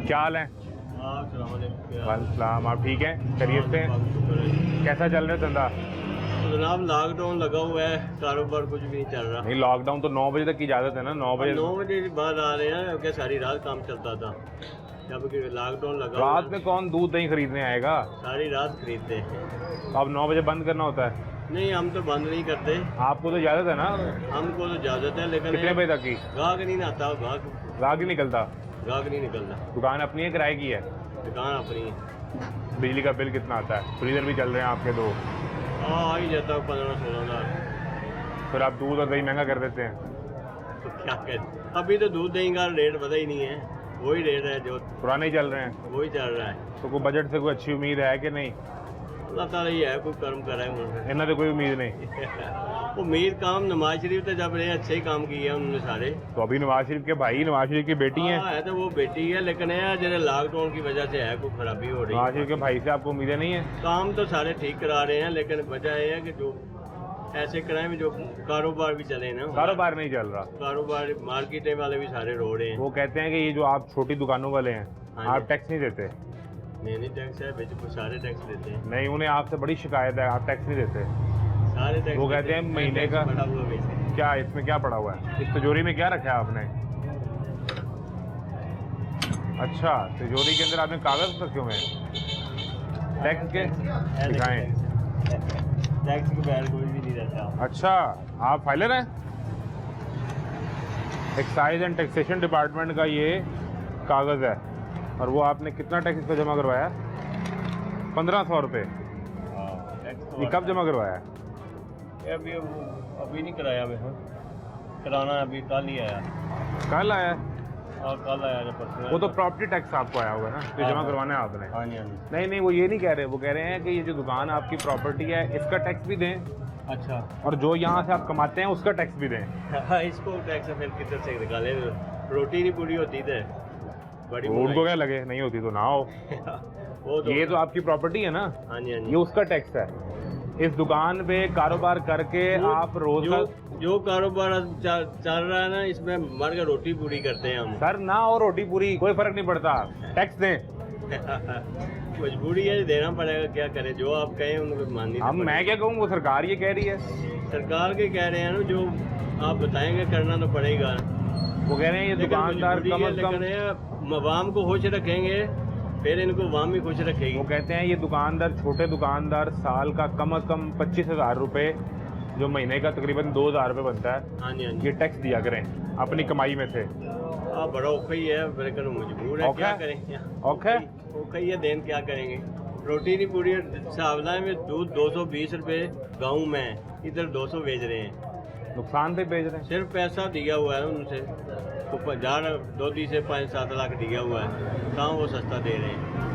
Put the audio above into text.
क्या हाल है? वालेकुम, आप ठीक हैं? खैरियत से? कैसा चल रहा है धंधा? तो जनाब लॉकडाउन लगा हुआ है, कारोबार कुछ भी नहीं चल रहा। नहीं, लॉकडाउन तो 9 बजे तक की इजाज़त है ना। 9 बजे 9 बजे बाद आ रहे हैं क्या? सारी रात काम चलता था जब कि लॉकडाउन लगा हुआ रात है। में कौन दूध दही खरीदने आएगा? सारी रात खरीदते हैं। तो अब 9 बजे बंद करना होता है। नहीं, हम तो बंद नहीं करते, आपको तो इजाज़त है ना? हमको तो इजाजत है, लेकिन कितने बजे तक की? गाहक नहीं आता, राग ही निकलता। गाहक नहीं निकलता। दुकान अपनी है, किराए की है? दुकान अपनी है। बिजली का बिल कितना आता है? फ्रीजर भी चल रहे हैं आपके दो। आ ही जाता है 15-16 हज़ार। फिर आप दूध और दही महंगा कर देते हैं। तो क्या करें, अभी तो दूध दही का रेट पता ही नहीं है, वही रेट है जो पुराने ही चल रहे हैं। वही चल रहा है। तो कोई बजट से कोई अच्छी उम्मीद है कि नहीं? अल्लाह ताला ही है, कोई कर्म करे उन्होंने। इन्हें तो कोई उम्मीद नहीं। उम्मीद काम नवाज शरीफ तो जब रहे अच्छे ही काम किए हैं उन्होंने सारे। तो अभी नवाज शरीफ के भाई, नवाज शरीफ की बेटी हैं। है तो वो बेटी है, लेकिन है जरा लॉकडाउन की वजह से है कोई खराबी हो रही नवाज है। शरीफ के भाई से आपको उम्मीदें नहीं है? काम तो सारे ठीक करा रहे हैं, लेकिन वजह यह है कि जो ऐसे कराए में जो कारोबार भी चले ना, कारोबार नहीं चल रहा। कारोबार मार्केटें वाले भी सारे रो रहे हैं। वो कहते हैं कि ये जो आप छोटी दुकानों वाले हैं, हाँ आप जी। टैक्स नहीं देते। नहीं टैक्स है, बिल्कुल सारे टैक्स देते हैं। नहीं, उन्हें आपसे बड़ी शिकायत है, आप टैक्स नहीं देते। सारे टैक्स वो देते कहते हैं महीने टैक्स का। बढ़ा हुआ वैसे। क्या इसमें क्या पड़ा हुआ है? इस तिजोरी में क्या रखा है आपने? अच्छा, तिजोरी के अंदर आपने कागज रखे हुए हैं टैक्स के? दिखाएं। टैक्स के बगैर कोई भी नहीं रहता। अच्छा, आप फाइलर हैं? एक्साइज एंड टैक्सेशन डिपार्टमेंट का ये कागज़ है, और वो आपने कितना टैक्स इसका जमा करवाया? 1500 रुपये। ये कब जमा करवाया? अभी नहीं कराया मैं, कराना अभी कल ही आया। कल आया? और कल आया जब परसों। वो तो प्रॉपर्टी टैक्स आपको आया हुआ है ना, तो जमा करवाना है आपने। हाँ जी, हाँ जी। नहीं नहीं, वो ये नहीं कह रहे, वो कह रहे हैं कि ये जो दुकान आपकी प्रॉपर्टी है इसका टैक्स भी दें, अच्छा। और जो यहाँ से आप कमाते हैं उसका टैक्स भी दें। हाँ, इसको टैक्स फिर किधर से निकाले? रोटी नहीं पूरी होती थे, बड़ी उनको क्या लगे, नहीं होती तो ना हो। वो ये तो आपकी प्रॉपर्टी है ना, हाँ जी, हाँ ये जी। उसका टैक्स है। इस दुकान पे कारोबार करके आप रोज का जो कारोबार चल रहा है ना, इसमें मर के रोटी पूरी करते हैं हम। सर ना हो रोटी पूरी कोई फर्क नहीं पड़ता, टैक्स दें। मजबूरी है, देना पड़ेगा, क्या करें, जो आप कहें उनको माननी। हम मैं क्या कहूँ, वो सरकार ये कह रही है। सरकार के कह रहे हैं ना, जो आप बताएंगे करना तो पड़ेगा। वो कह रहे हैं ये दुकानदार कम अज कम, अवाम को खुश रखेंगे फिर इनको अवाम भी खुश रखेगी। वो कहते हैं ये दुकानदार, छोटे दुकानदार साल का कम अज कम 25,000 रुपये, जो महीने का तकरीबन 2,000 रुपये बनता है, हाँ जी, हाँ जी। ये टैक्स दिया करें अपनी कमाई में से। बड़ा औखा ही है, लेकिन मजबूर है, औखा क्या है? करें। औखा है? औखा ही है, देन क्या करेंगे। रोटी नहीं पूरी। सावला में दूध 220 रुपये गाँव में, इधर 200 बेच रहे हैं। नुकसान पे बेच रहे हैं। सिर्फ पैसा दिया हुआ है उनसे, तो 2 से 5-7 लाख दिया हुआ है, कहाँ वो सस्ता दे रहे हैं।